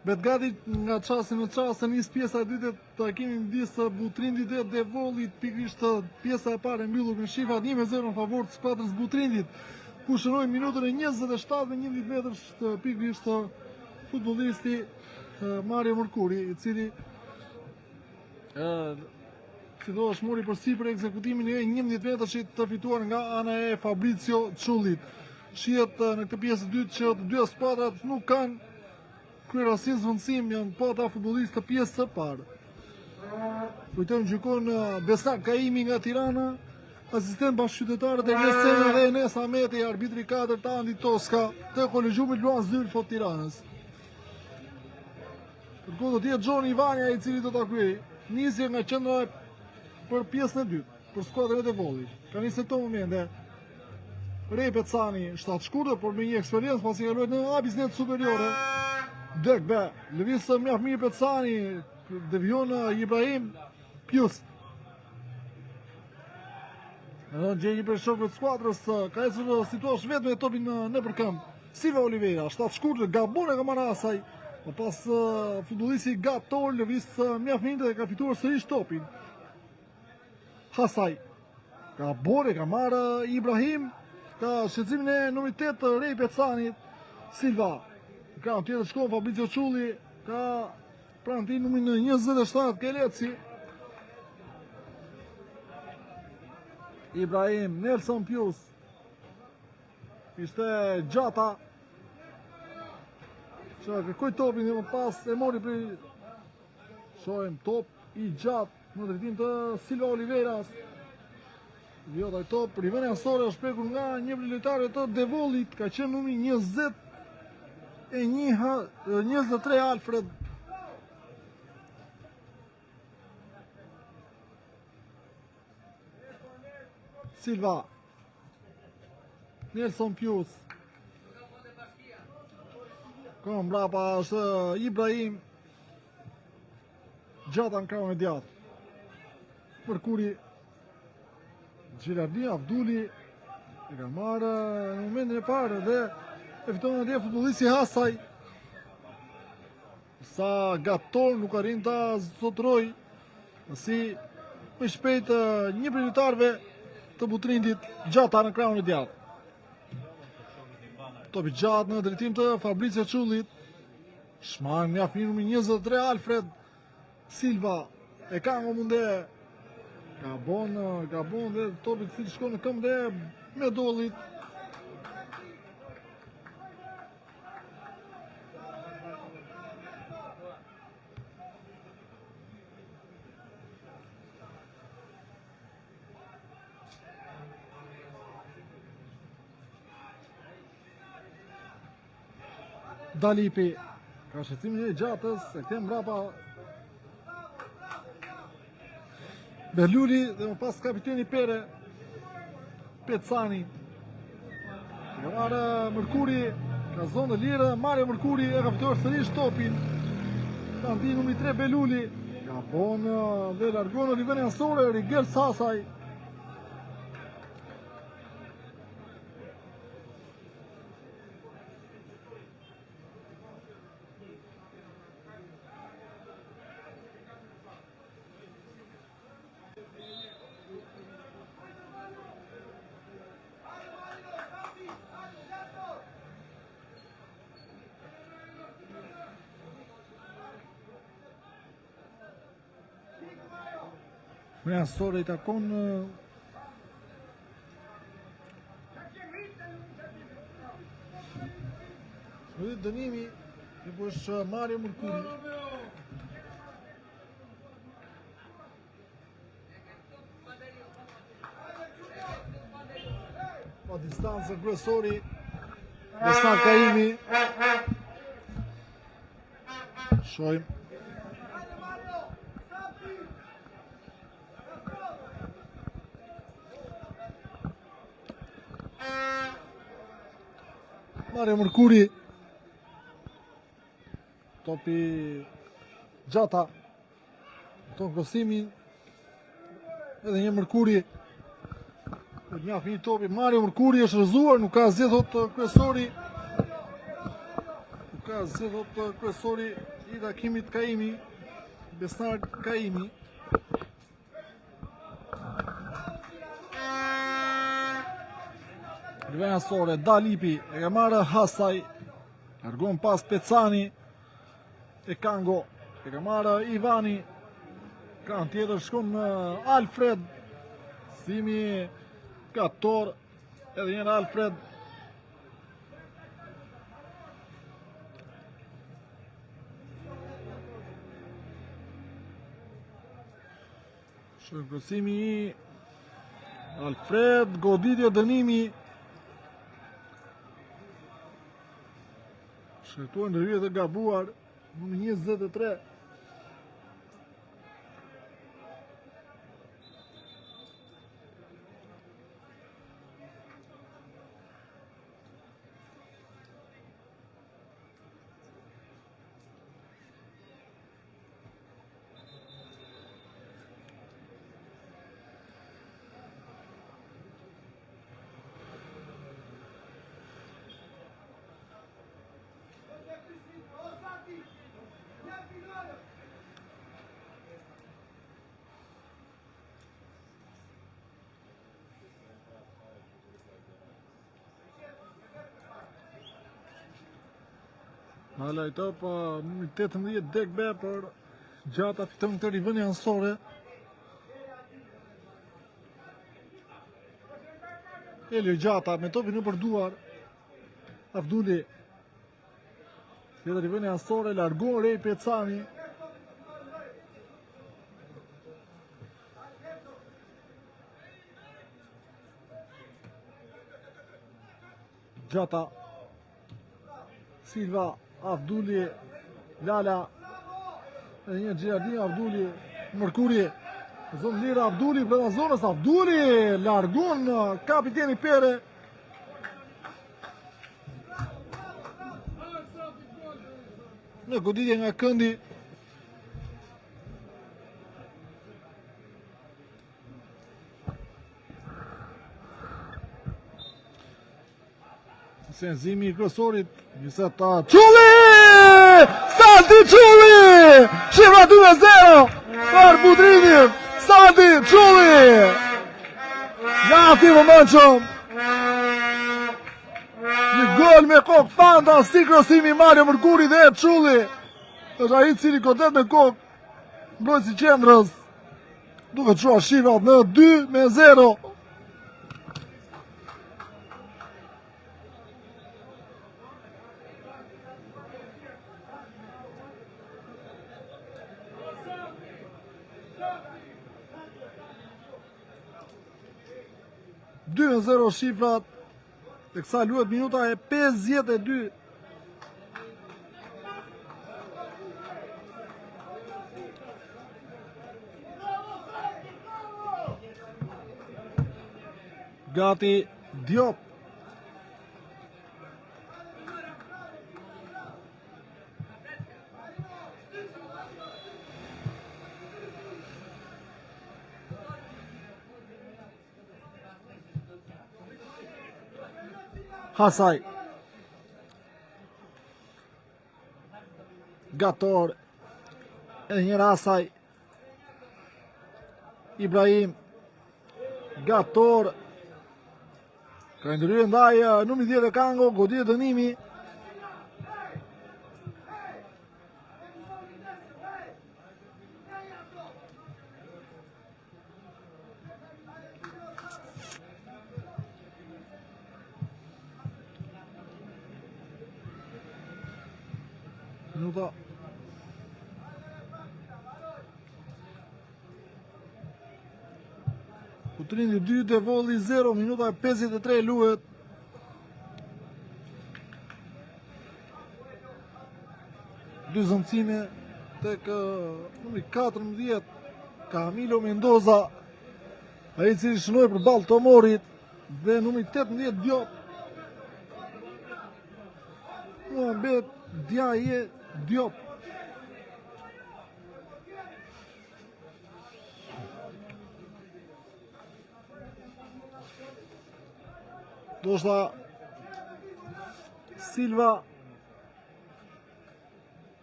Betgati nga qasë në qasë njës pjesa e dytë të takimi midis Butrindit dhe Devollit, pikërisht pjesa e parë e mbyllur në shifrat 1-0 në favor të skuadrës Butrindit, ku shëroi minutën e 27 me 11 metrash pikërisht futbollisti Mario Mërkuri, i cili mori përsipër ekzekutimin e 11 metrashit të fituar nga ana e Fabrizio Çullit. Shihet në këtë pjesë e dytë që të dy skuadrat nuk kanë kryer zvendësim, janë po ata futbollistë të pjesës së parë. Kujtojmë gjykon Besak Kaimi nga Tirana, asistent bashkëqytetarët e Nesena dhe Enes Ahmeti, arbitri 4 Tandi Toska, të kolegjumit Luan Zylfo të Tiranës. Kërkohë do t'jetë Gjoni Ivania i cili do t'a kryej. Nisje nga qendra për pjesën e dytë, për skuadrën e Devollit. Ka nisë në këto momente Rej Pecani, 7 shkurtër, por me një eksperiencë pasi ka luajtur në A Biznet superiore. Dëgbe, lëvisë mjaft mirë Pecani, devion Ibrahim Pius. Gjeni për shokëve të skuadrës, ka ecur situash vetë me topin në përkëmb. Silva Oliveira, 7 shkurtër, gabon e ka marrë asaj. Pas futbollisti Gator lëvisë mjaft mirë dhe ka fituar sërish topin. Hasaj, gabon e ka marrë Ibrahim, ka shqetësimin e numrit 8 Rej Pecani. Silva. Ka në tjetër shkon Fabrizio Çulli, ka pranë ti numrin 27 Keleci. Ibrahim, Nelson Pius. Ishte Gjata. Që kërkoj topin dhe më pas e mori për shohem top i gjatë në drejtim të Silva Oliveras. Vjota i top, Rivene Ansore është prekur nga një lojtarëve të Devollit, ka qenë numri 23 Alfred. Silva. Nelson Pius. Ka mbrapa është Ibrahim. Gjata në krahun e djathtë. Mërkuri. Gjilardi Avduli e ka marrë në momentin e parë dhe e fiton atje futbollisti Hasaj. Sa Gator nuk arrin ta zotroj. Si më shpejt një prej lojtarëve të Butrindit, Gjata në krahun e djathtë. Topi gjatë në drejtim të Fabrizio Çullit. Shmarrë mjaft mirë numri 23 Alfred Silva. E ka nga munde. Gabon dhe topi të cilë shkon në këmbë dhe me Dollit. Dalipi. Ka shqecimin e gjatës, e këtem mbrapa Berluli dhe më pas kapiteni Pere, Pecani. Ka marrë Mërkuri, ka zonë të lirë, Mario Mërkuri e ka fituar sërish topin. Ka ndi numri 3 Beluli, ka bonë dhe largonë Riveni Ansore, Rigel Sasaj. Riveni Ansore i takon dënimi i është Mario Mërkuri. Pa distancë kryesori Besar Kaimi. Shojmë Mario Mërkuri, topi gjata, ton krosimin, edhe një Mërkuri, një afini topi, Mario Mërkuri është rëzuar, nuk ka zë thot kryesori, i takimit Kaimi, Besar Kaimi. Riveni Ansore, Dalipi, e ka marrë Hasaj, largon pas Pecani, e Kango, e ka marrë Ivani, kanë tjetër shkon Alfred, Simi Kator, edhe njërë Alfred. Shkon krosimi i Alfred, goditje dënimi. Shkretuar në rrjet e gabuar, në 23. Hala i top, 18 dekbe për gjata fiton këtë Riveni Ansore. Elio Gjata me topin në përduar. Avduli. Këtë Riveni Ansore, largon Rej Pecani. Gjata. Silva. Avduli, Lala, e një Gjerdin, Avduli, Mërkuri, zonë lira Avduli, brenda zonës Avduli, largon kapiteni Pere. Në goditje nga këndi. Senzimi i kryesorit, njësat ta Qulli! Salti Qulli! Shifra 2-0 për Budrinjën, Salti Qulli! Gati më mënqëm! Një gol me kokë fantastik, krosimi Mario Mërkuri dhe Qulli. është ai cili kodet me kokë mbrojtësi qendrës. Duke çuar shifrat në 2-0. shifrat. E kësa luet minuta e 52. Gati Diop. Hasaj. Gator. Edhe njëra Hasaj. Ibrahim. Gator. Ka ndryrë ndaj numri 10 e Kango, goditje dënimi. Minuta Kutrindi 2, Devolli 0, minuta e 53 luhet. Dy zëndësime tek numri 14, Camilo Mendoza, ai cili shënoi përballë Tomorit, dhe numri 18 Diop. Muhamet Djaje Diop. Do shta Silva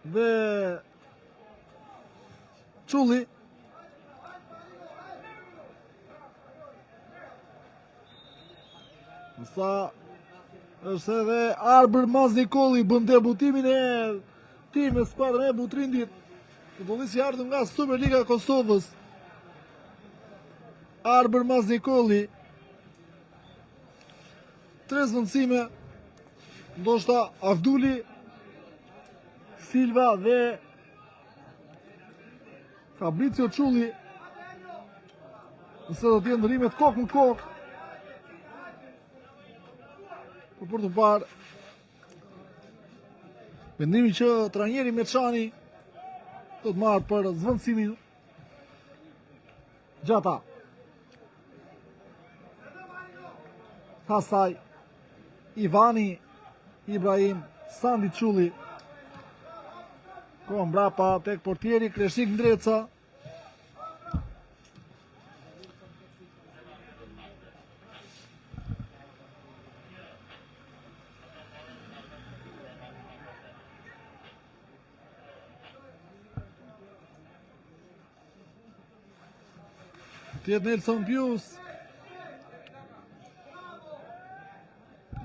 dhe Çulli. Sa është edhe Arber Maznikolli bën debutimin e tij me skuadrën e Butrindit. Futbollisti i ardhur nga Superliga e Kosovës. Arber Maznikolli. 3 zvendësime, ndoshta Avduli, Silva dhe Fabrizio Çulli. Nëse do t'jenë ndërimet kokë në kokë. Për të parë vendimi që trajneri Meçani do të marrë për zvendësimin. Gjata. Hasaj. Ivani, Ibrahim, Sandi Çulli. Ko mbrapa tek portieri Kreshik Ndreca. Tjetë Nelson Pius.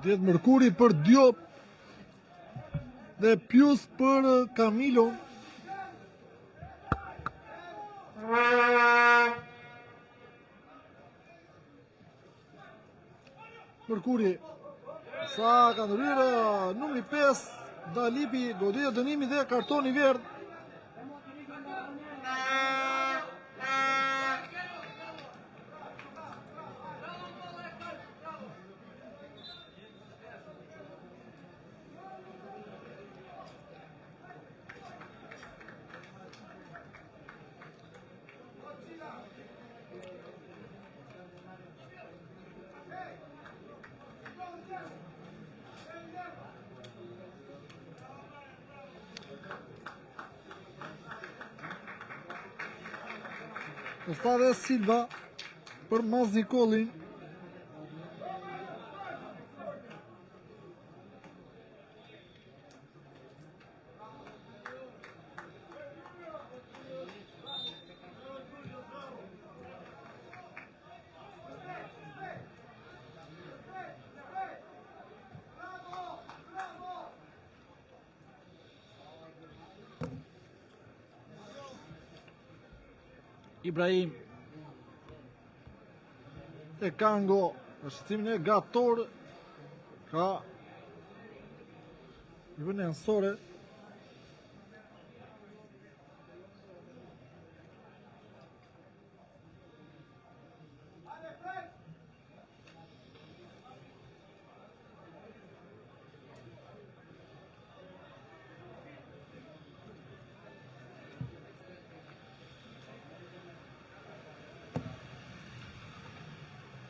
Tjetë Mërkuri për Diop. Dhe Pius për Camilo. Mërkuri. Sa ka ndryrë numri 5 Dalipi, goditje dënimi dhe kartoni verdh. Està dhe Silva për Maznikolin. Ibrahim e Kango në shqecimin e Gator ka një vënë nësore.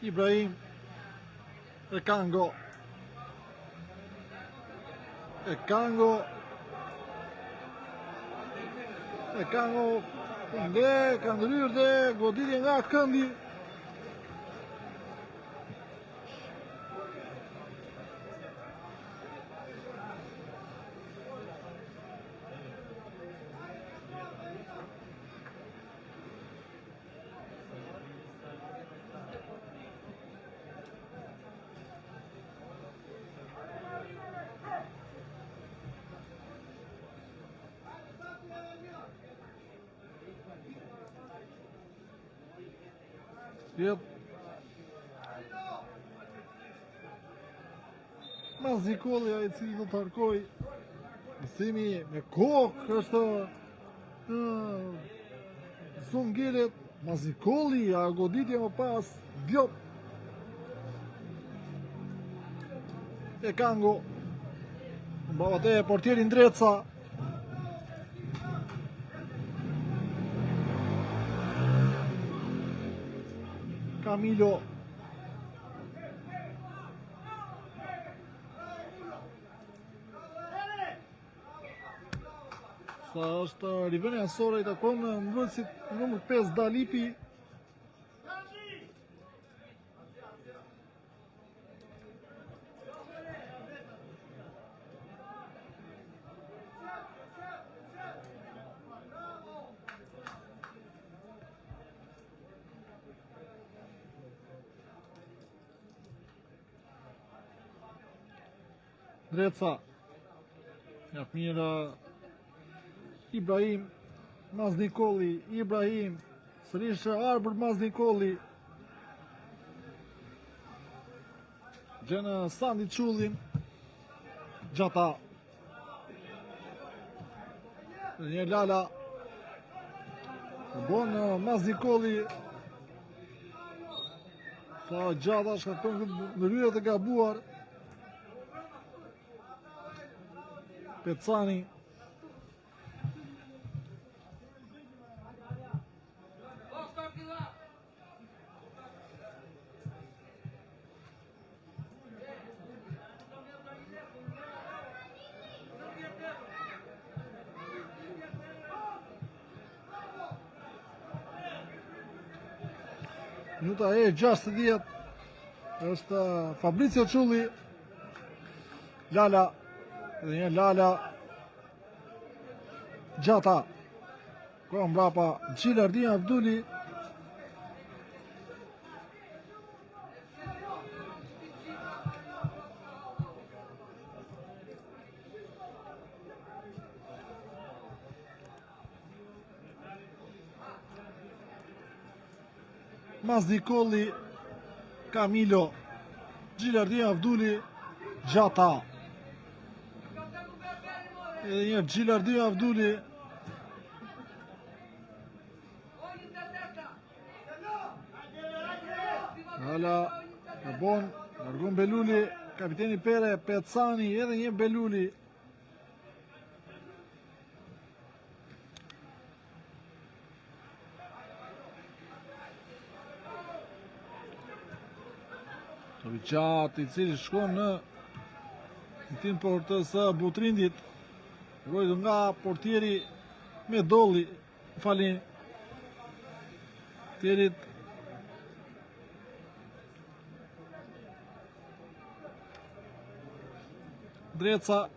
Ibrahim Ekango. Ekango dhe ka ndryrë dhe goditje nga këndi. Yep. Maznikolli ai cili do të harkoj mësimi me kokë është Zongelet. Maznikolli a goditje më pas Diop. Ekango mbava te portieri Ndreca. Camilo. Sa është rivënia sore i takon mbrojtësit numër 5 Dalipi. Ndreca. Jap mirë Ibrahim. Maznikolli. Ibrahim. Sërish Arbër Maznikolli. Gjenë Sandi Qullin. Gjata. Një Lala. Bon Maznikolli. Sa Gjata shkakton në rrye të gabuar. Pecani. Minuta e 60 është Fabricio Qulli. Lala. Edhe një Lala. Gjata. Ko mbrapa Gjilardin Abduli. Maznikolli. Camilo. Gjilardin Abduli. Gjata. Edhe një Gjilardin Abduli. Hala e bon Argun Beluli. Kapiteni Pere Pecani. Edhe një Beluli. Gjat i cili shkon në tim portës Butrindit. Rojdu nga portieri me dolli, falin, tjerit Ndreca.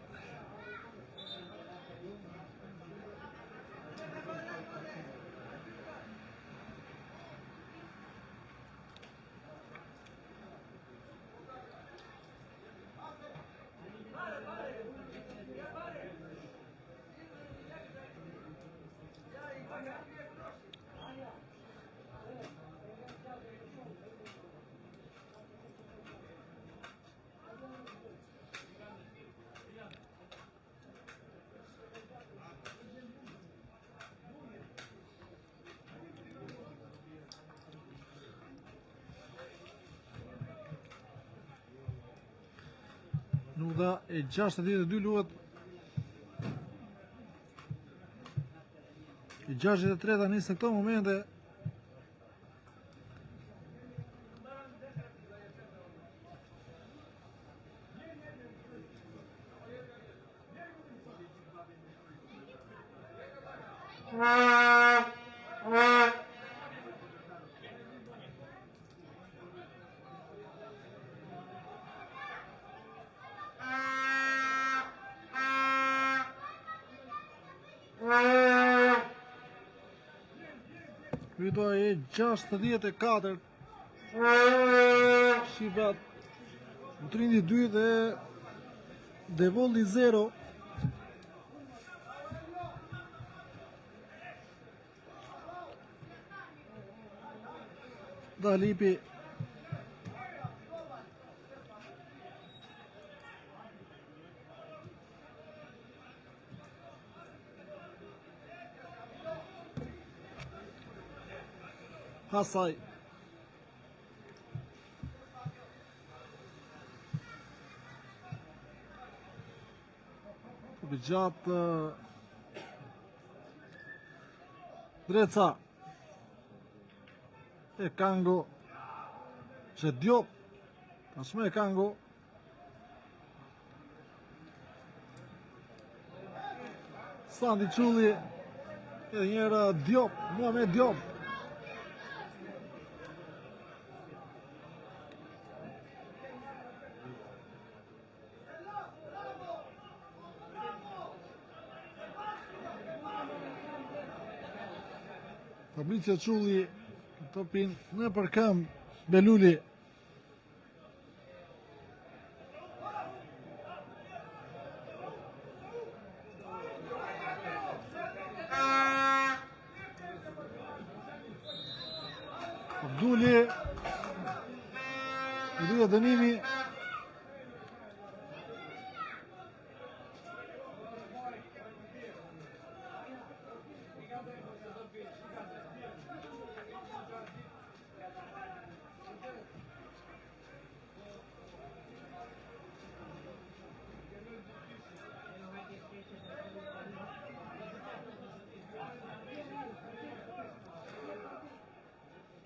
Minuta e 62 luhet. E 63 tani se këto momente. Minuta e 64. Shifrat Utrindi 2 dhe Devolli 0. Dalipi Hasaj gjatë Dreca e Kango që Diop tashme e Kango Sandi Qulli edhe njëra Diop Muhamet Diop Fabricio Qulli topin në përkëm Beluli Abdulli Ilia Dënimi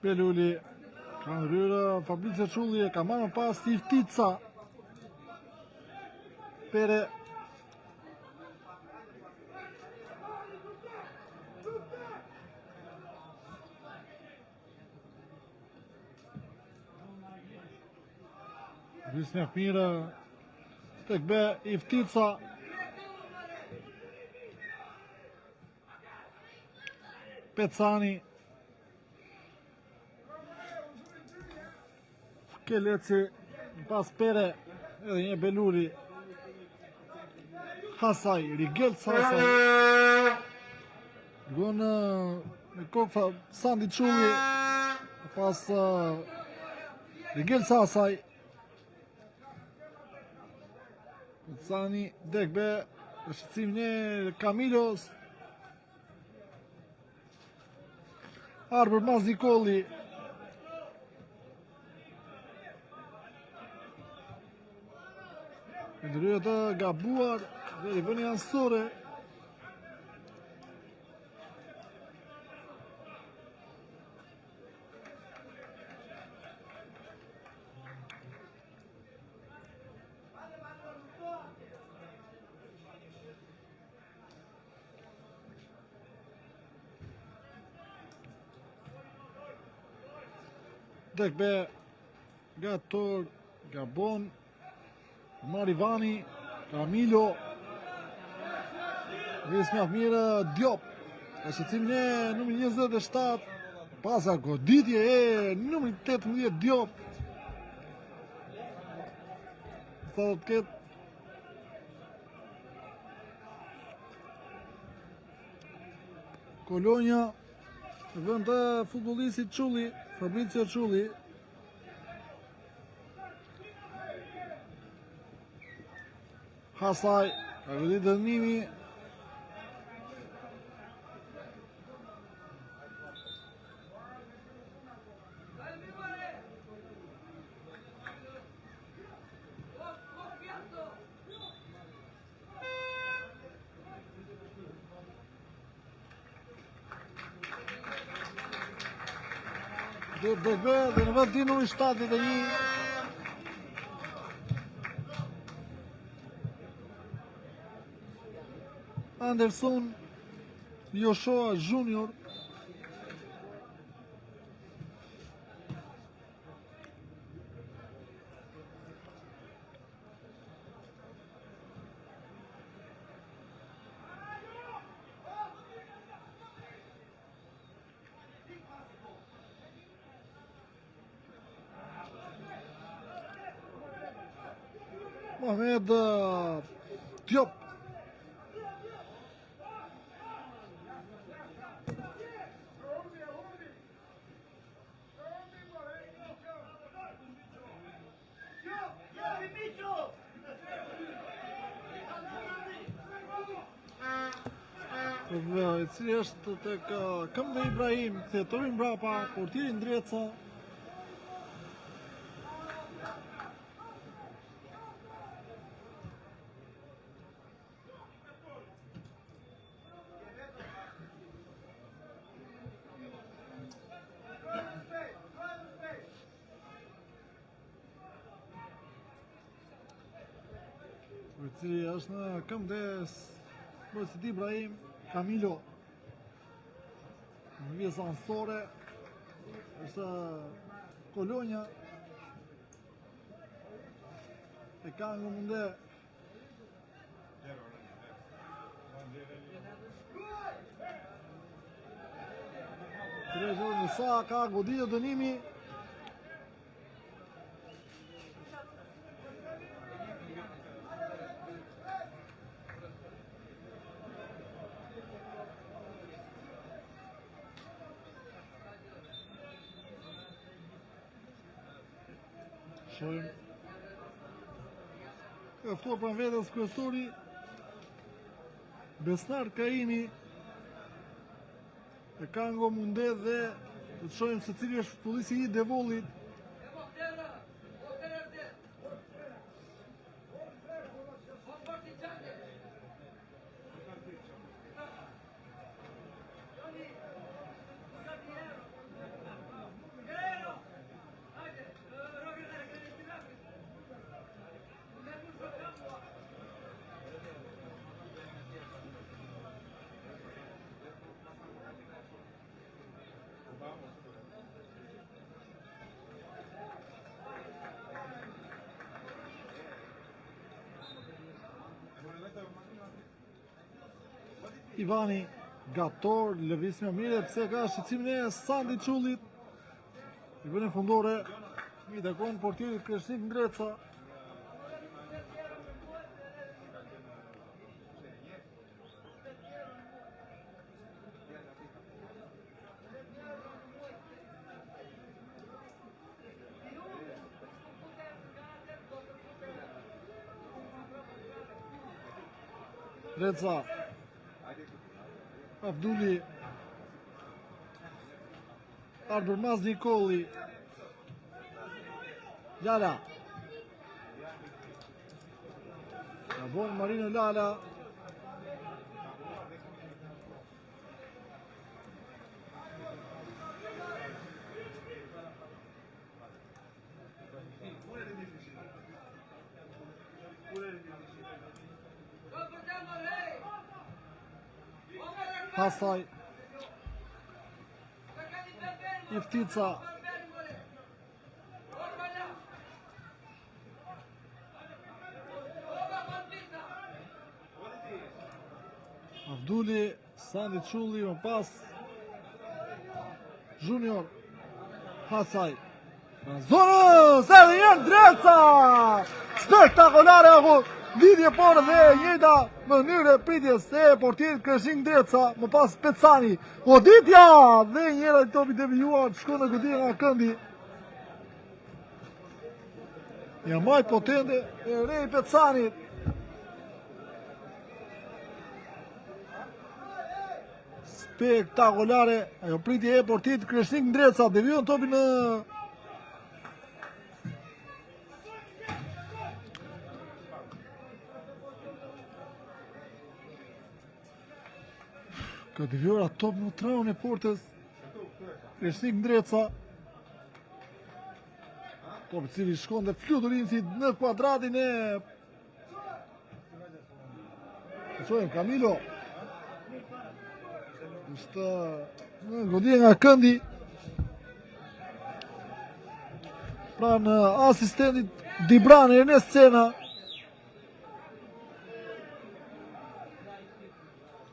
Beluli ka ndryrë Fabricio Qulli e ka marrë pas Tiftica Pere Visnjak Mira tek be Iftica Pecani Keleci pas Pere edhe një Beluri Hasaj, Rigel Hasaj Gënë me kokë Sandi Qulli pas Rigel Hasaj Sani Dekbe shqecim një Kamilos Arbër Maznikolli ndryrë të gabuar dhe i vëni ansore Dekbe Gator Gabon Marivani, Camilo Vismjak Mira Diop e shqecim një numër 27 pasa goditje e numër 18 Diop sa do të ketë Kolonja në vend të futbollistit Qulli Fabricio Qulli Hasaj, ka vëdi dënimi Dekbe dhe në vend numër 71 Anderson Joshua Junior. Mohamed Diop. I cili është tek këmbë Ibrahim, kthetovi mbrapa, portieri Ndreca. I cili është në këmbë Mohamed Ibrahim, Camilo. Në vjes ansore është Kolonja. E ka në munde. Trezo në sa ka goditë dënimi. Ka ftuar për vetës kryesori Besnar Kaimi. E ka ngo mundet dhe të shohim se cili është futbollisi i Devollit. Ivani Gator, lëvizje mirë pse ka shqetësimin e Sandi Çullit. I vjen fundore, i takon portierit Kreshnik Ndreca. Ndreca. Abdulli, Arbërmaz Nikoli, Lala, Abon Marino Lala, Hasaj, Iftica, Abdulli, Sandi Çulli, më pas Junior, Hasaj. Zonë, se dhe jenë Ndreca! Spektakolare ako! Lidhje porë dhe njëta mënyrë e pritjes e portierit Kreshnik Ndreca, më pas Pecani. Goditja! Dhe njëra i topi devijuar, shkon dhe goditja nga këndi. Ja maj potente e Rej Pecanit. Spektakolare, ajo pritje e portierit Kreshnik Ndreca, devijuar topi në ka devjuar top në traun e portës Kreshnik Ndreca. Top i cili shkon dhe fluturin si në kuadratin e Shojmë Camilo. Është në goditje nga këndi. Pra në asistentit Dibran Ernest Sena.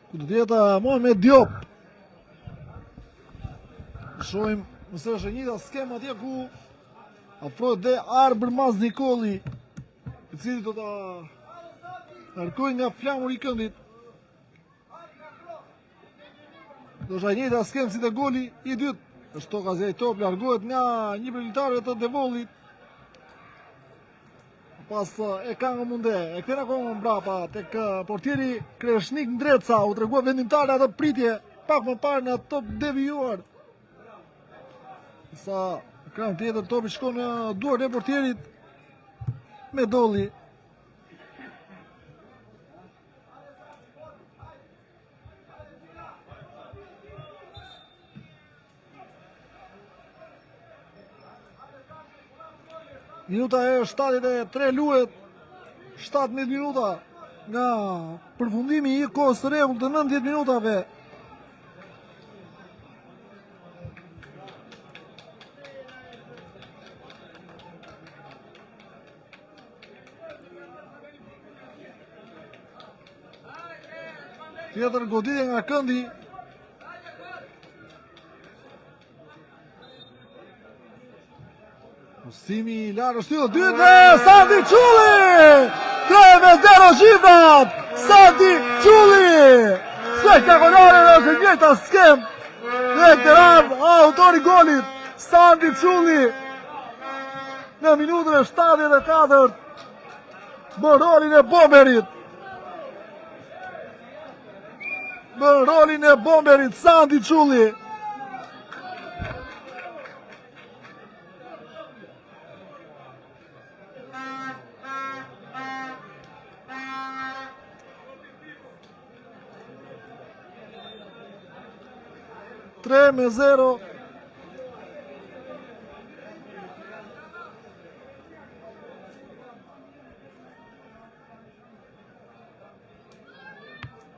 Ku të tjeta Mohamed Diop. Shohim nëse është e njëjta skema atje ku afrohet dhe Arber Mas Nikoli, i cili do ta largojë nga flamuri i këndit. Do është e njëjta skemë si te goli i dytë. Është toka Zjajtop, largohet nga një prej lojtarëve të Devollit. Pas e ka nga munde, e këtena kohë mbrapa tek portieri Kreshnik Ndreca, u tregua vendimtare atë pritje pak më parë në top devijuar. Sa ekran tjetër topi shkon në duart e portierit Medolli. Minuta e 73 luhet, 17 minuta nga përfundimi i kohës së rregullt të 90 minutave. Tjetër goditje nga këndi. Simi i larë shtyllë dytë dhe Sandi Qulli! 3-0 shifrat! Sandi Qulli! Spektakolare dhe është njëjta skem dhe këran autori golit Sandi Qulli në minutën e 74 bën rolin e bomberit. Bën rolin e bomberit Sandi Qulli. Tre me 0.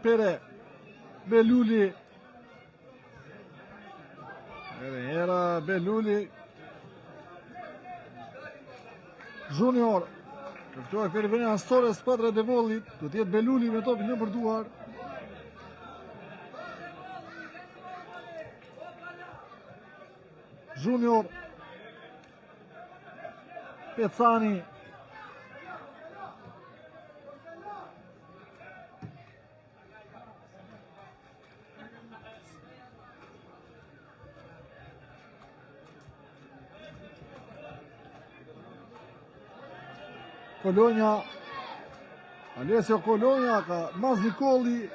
Pere Beluli. Era Beluli. Junior. Kërtuar Periveni Astore skuadra e Devollit. Do t'jetë Beluli me topin në përduar. Junior Pecani. Kolonja. Alessio Kolonja ka Mas Nikoli.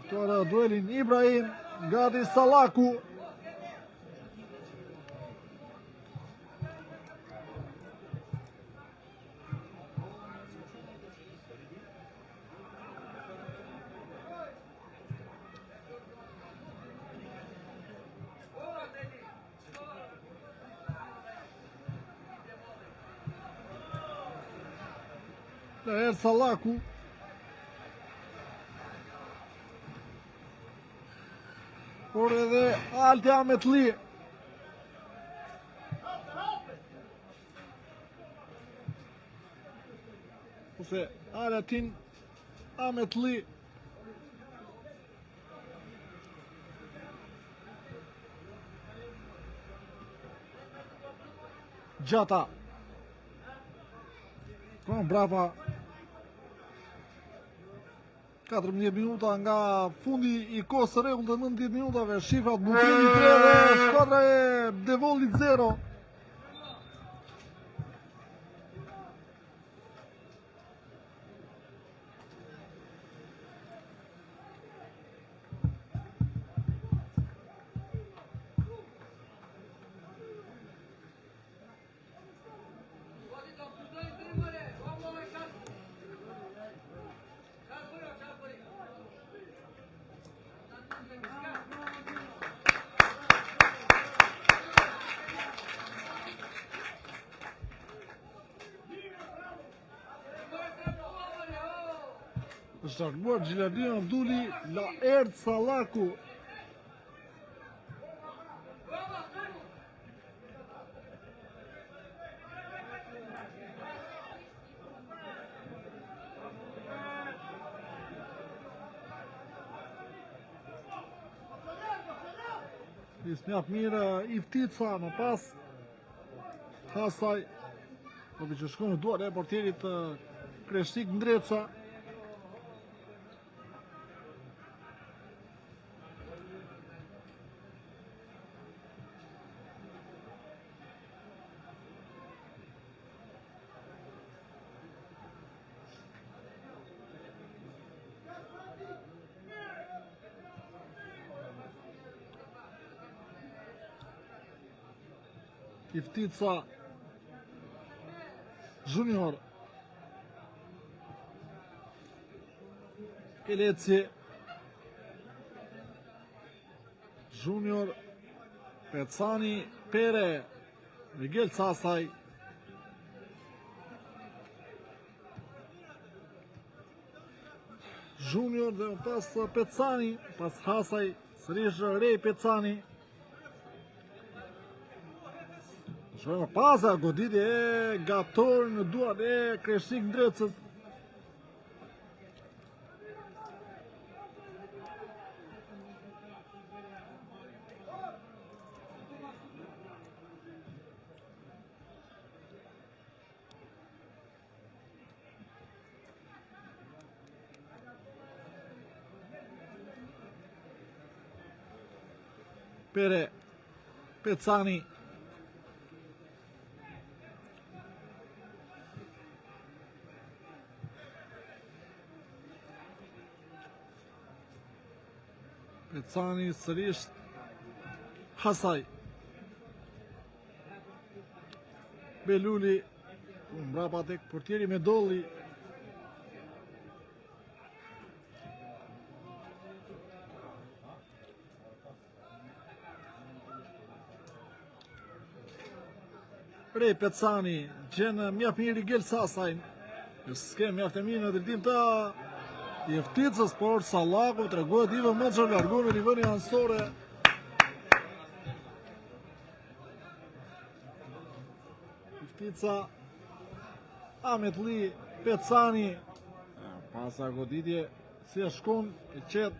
Këtuar duelin Ibrahim gati Salaku. Erë Salaku. Por edhe Alti Ametli. Ose Alatin Ametli. Gjata. Brava. 14 minuta nga fundi i kohës së rregullt të 90 minutave. Shifrat Butini 3 dhe skuadra e Devollit 0. Është larguar Gjiladin Abdulli, la erdh Sallaku. Snjap mirë Iftica, më pas Hasaj, po që shkon në duar e portierit Kreshtik Ndreca. Iftica Junior Eleci Junior Pecani Pere Miguel Sasaj Junior dhe pas Pecani, pas Hasaj sërish Rej Pecani. Shojmë pasa, goditje e gator në duart e Kreshtik Ndrecës. Pere Pecani Pecani sërish Hasaj Beluli mbrapa tek portieri me dolli. Rej Pecani gjenë mjaft mirë Rigel Sasaj. S'kem mjaft e mirë në drejtim të Ifticës, por Sallaku tregohet Ivo Moxha largon në nivelin anësore. Iftica Ametli Pecani pasa goditje si e shkon e qet.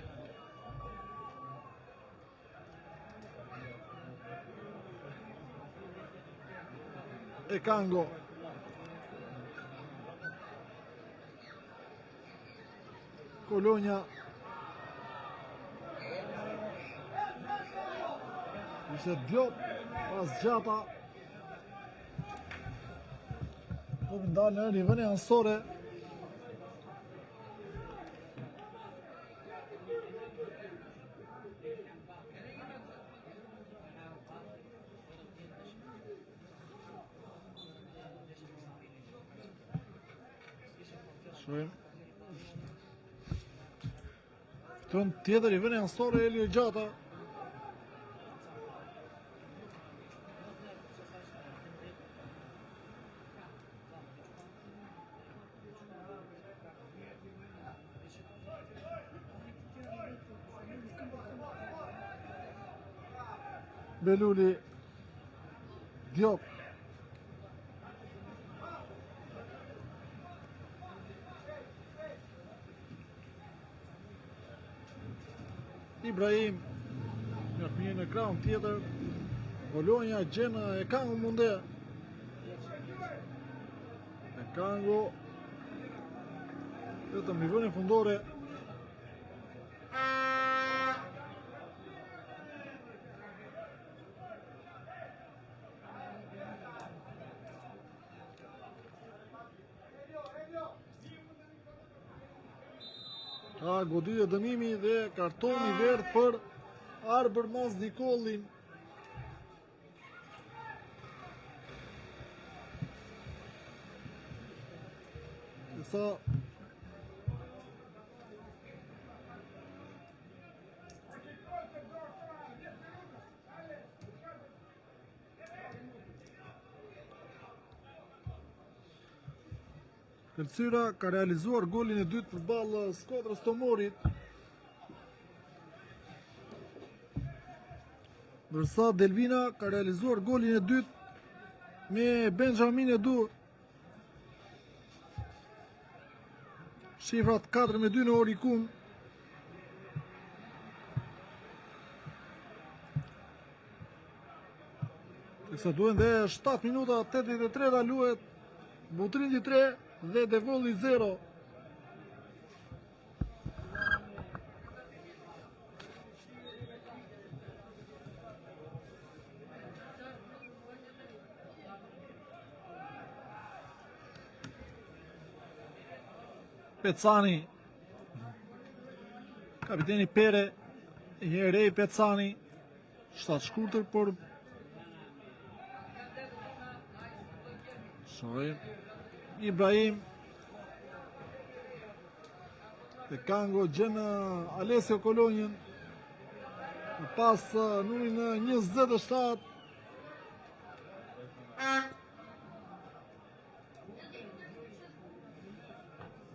Ekango Kolonja ishte Diop pas gjata po ndalë në nivelin anësore. Tën tjetër i vënë anësore Elio Gjata. Beluli Diop Ibrahim një në kraun tjetër. Bologna gjenë Ekango munde. Ekango vetëm nivelin fundore. Ka goditje dënimi dhe kartoni verdh për Arbër Mas Nikollin. Sa Kërcyra ka realizuar golin e dytë përballë skuadrës Tomorit. Ndërsa Delvina ka realizuar golin e dytë me Benjamin Edu. Shifrat 4-2 në Orikun. Teksa duhen dhe 7 minuta, 83 luhet. Butrindi 3 dhe Devolli 0. Pecani, kapiteni Pere, Jerej Pecani, 7 shkurtër, por shohim Ibrahim dhe Kango gjenë Alessio Kolonjën pas numrin 27.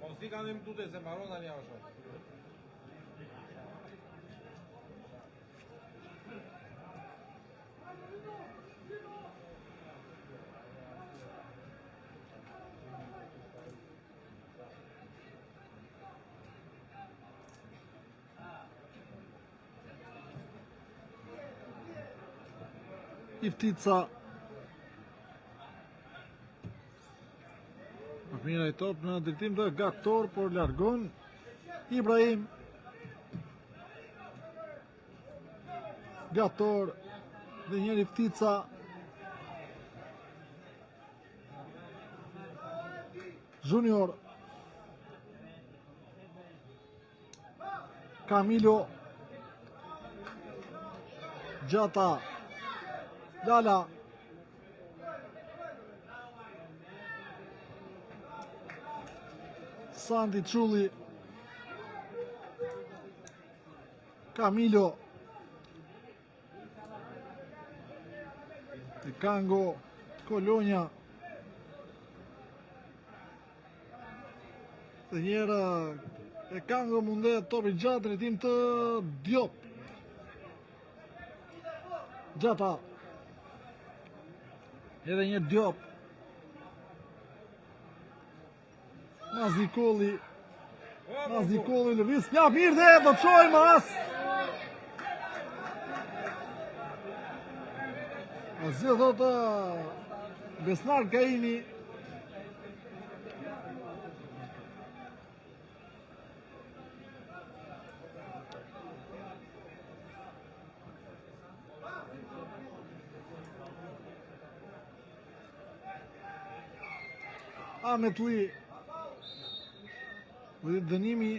Mos kanë më tutë se mbaron tani ashtu. Iftica mira i top në drejtim të Gator, por largon Ibrahim. Gator dhe njëri Iftica. Junior. Camilo. Gjata. Lala. Sandi Çulli. Camilo. Kango. Kolonja. Dhe njëra e Kango mundet topi gjatë drejtim të Diop. Gjata. Edhe një Diop. Mazikolli lëviz nga mirë dhe do të çojë mas. Asgjë thotë Besnar Kaini. Ahmet Ui. Dhe dënimi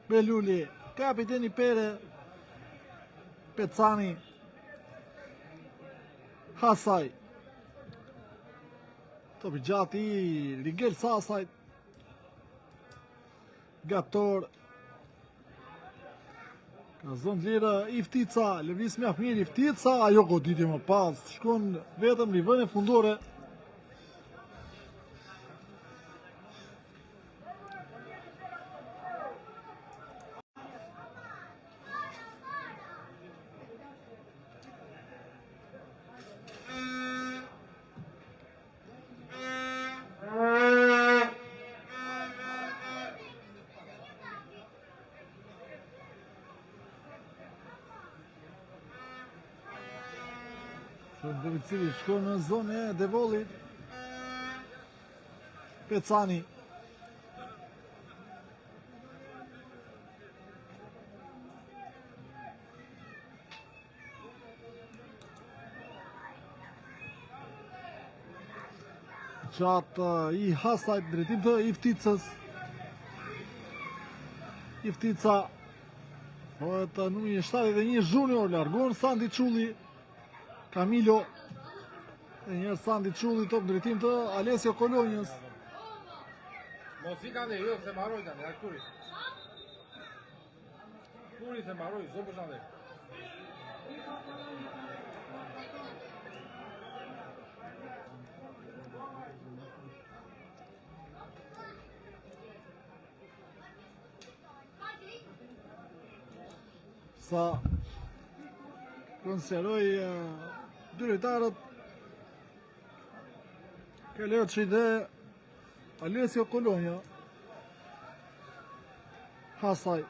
Beluli, kapiteni Pere, Pecani, Hasaj, topi gjati i Rigel Sasajt, Gator, ka zonë lirë Iftica, lëviz mjaft mirë Iftica, ajo goditje më pas, shkon vetëm në vënë fundore. Dovicili shkon në zonë e Devollit. Pecani. Gjatë i Hasajt drejtim të Ifticës. Iftica bëhet numri 71 Junior, largon Sandi Çulli. Camilo. E njërë Sandi Çulli top drejtim të Alessio Kolonjës. Mos i kanë jo se mbaroj tani Arturi. Arturi se mbaroj, zë për shande. sa konsideroj dy lojtarët Keleçi dhe Alessio Cologna. Hasaj.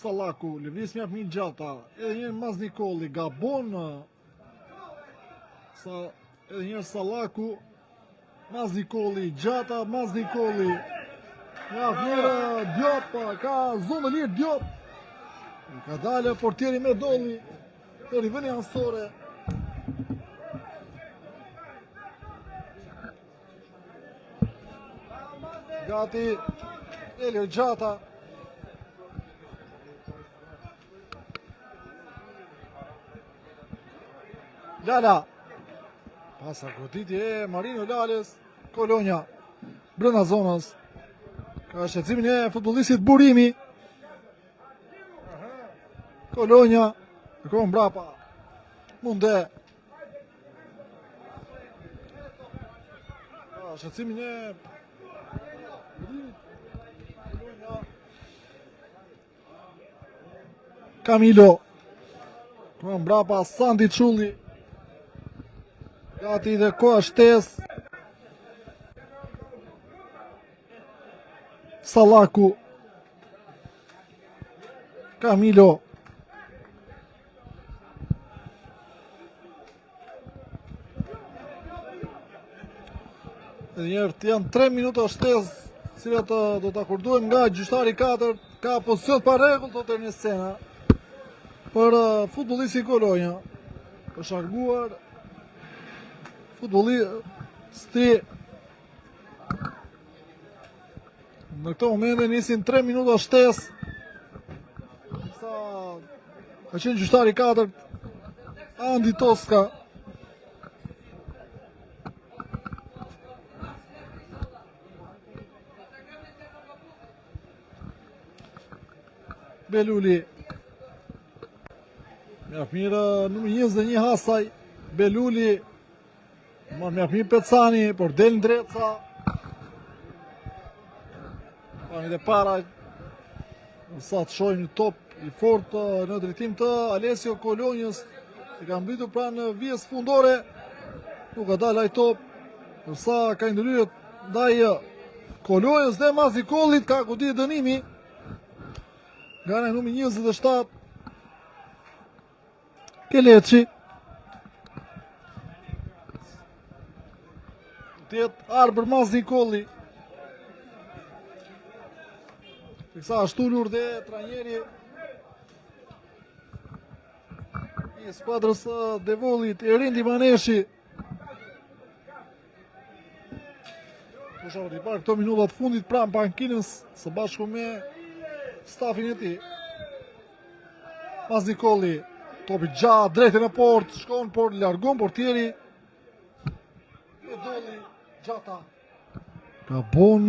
Sallaku, lëviz mjaf mirë gjata, edhe njërë Mas Nikoli, gabon, edhe njërë Sallaku, Mas Nikoli, gjata, Mas Nikoli, mjaf mirë Diop, ka zonë lirë Diop, ka dalë portieri me dolli, të rivëni ansore, gati, Elio gjata, Lala, pasa goditje e Marino Lales, Cologna, brenda zonës, ka shqecimin e futbollistit Burimi, Cologna, e kohë mbrapa, Munde, ka shqecimin e Cologna, Camilo, kohë mbrapa, Sandi Çulli, gati dhe koha shtes, Sallaku, Camilo, edhe njerët janë 3 minuta shtes, cilat do të akordojmë nga gjyqtari 4, ka pozicion pa rregull të tërë një scena, për futbollisti Cologna, për sharguar futbollisti. Në këto momente nisin 3 minuta shtes, sa ka qenë gjyqtari 4, Andi Toska. Beluli, mjaf mirë numër 21 Hasaj, Beluli, mjaf mirë Pecani, por del në dreca, pani dhe para, sa të shojmë një top i fort në drejtim të Alessio Colognas, i ka mbritur pranë vijës fundore, nuk ka dalë ai top, përsa ka ndryrët ndaj Colognas dhe Mas Nikolit, ka goditje dënimi, gara numër 27, Keleçi. Tjetë arbër Mas Nikoli. Kësa ashtullur dhe trajneri i skuadrës Devollit, Erindi Maneshi. Pushavët i parë këto minutat fundit pranë pankinës, së bashku me stafin e ti. Mas Nikoli, topi gjatë, drejtë në port, shkon, por largon portieri. E dolli Gjata. Ka bon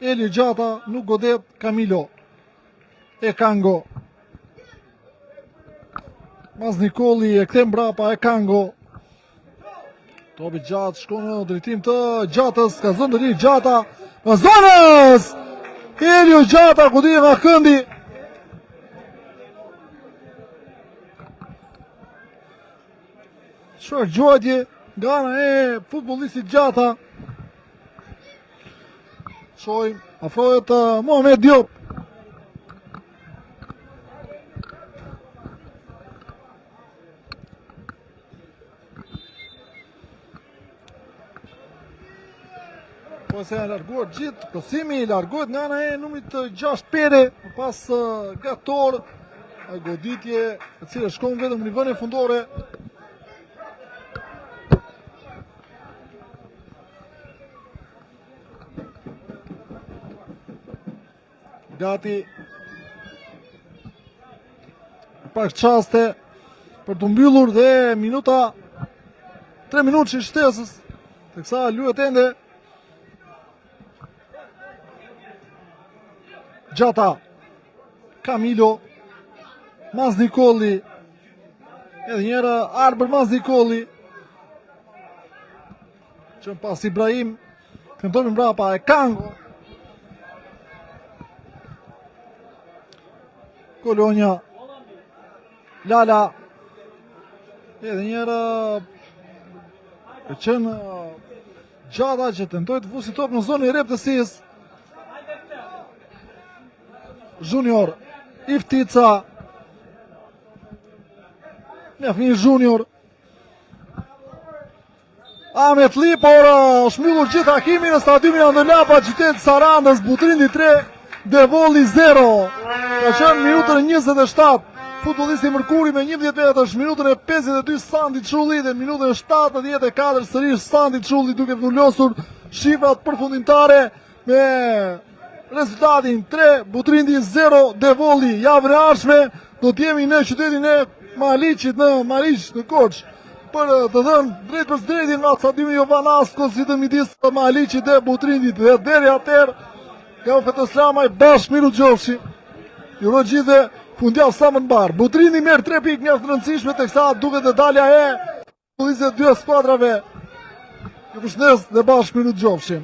Eli Gjata, nuk godet Camilo. E Kango. Mas Nikoli e kthe mbrapa e Kango. Topi gjatë, shkon në drejtim të Gjatës, ka zënë të ri Gjata. Në zonës! Elio Gjata, goditje nga këndi. Çfarë gjojtje gana e futbollistit Gjata. Shojmë, afrohet Mohamed Diop. Po se janë larguar gjithë, plotësimi i largohet nga ana e numrit 6 Pere, pas gator, goditje e cila shkon vetëm në vënë fundore. Gati pak qaste për të mbyllur dhe minuta 3 minutë që shtesës të kësa luet ende Gjata, Camilo, Mas Nikoli, edhe njëra arbër Mas Nikoli, Që pas Ibrahim, këndojmë mbrapa e Kang. Kolonja, Lala, edhe njërë e qenë Gjada që tentoj të fusi top në zonë i reptësis. Junior, Iftica, Mjafni Junior, Ahmet Li, por shmyllur gjithë hakimi në stadiumin Andolapa, qytetë Sarandës, Butrindi 3, Devolli 0. Ka qenë minutën e 27, futbollisti Mërkuri me 11 metrash, minutën e 52 Sandi Çulli dhe minutën e 74 sërish Sandi Çulli duke vullosur shifrat përfundimtare me rezultatin 3, Butrindi 0, Devolli. Javën e ardhshme do të jemi në qytetin e Maliqit, në Maliq, në Koç, për të dhënë drejt për drejtin nga stadiumi Jovan Asko si të midis të Maliqit dhe Butrindit. Dhe deri atëherë, ka Fetoslamaj bashkë miru gjofshi. Ju rë gjithë fundjavë sa më në barë. Butrindi merë 3 pikë mjaftë rëndësishme, teksa duket e dalja e futbolistëve të dy skuadrave. Ju përshëndes dhe bashkë miru gjofshi.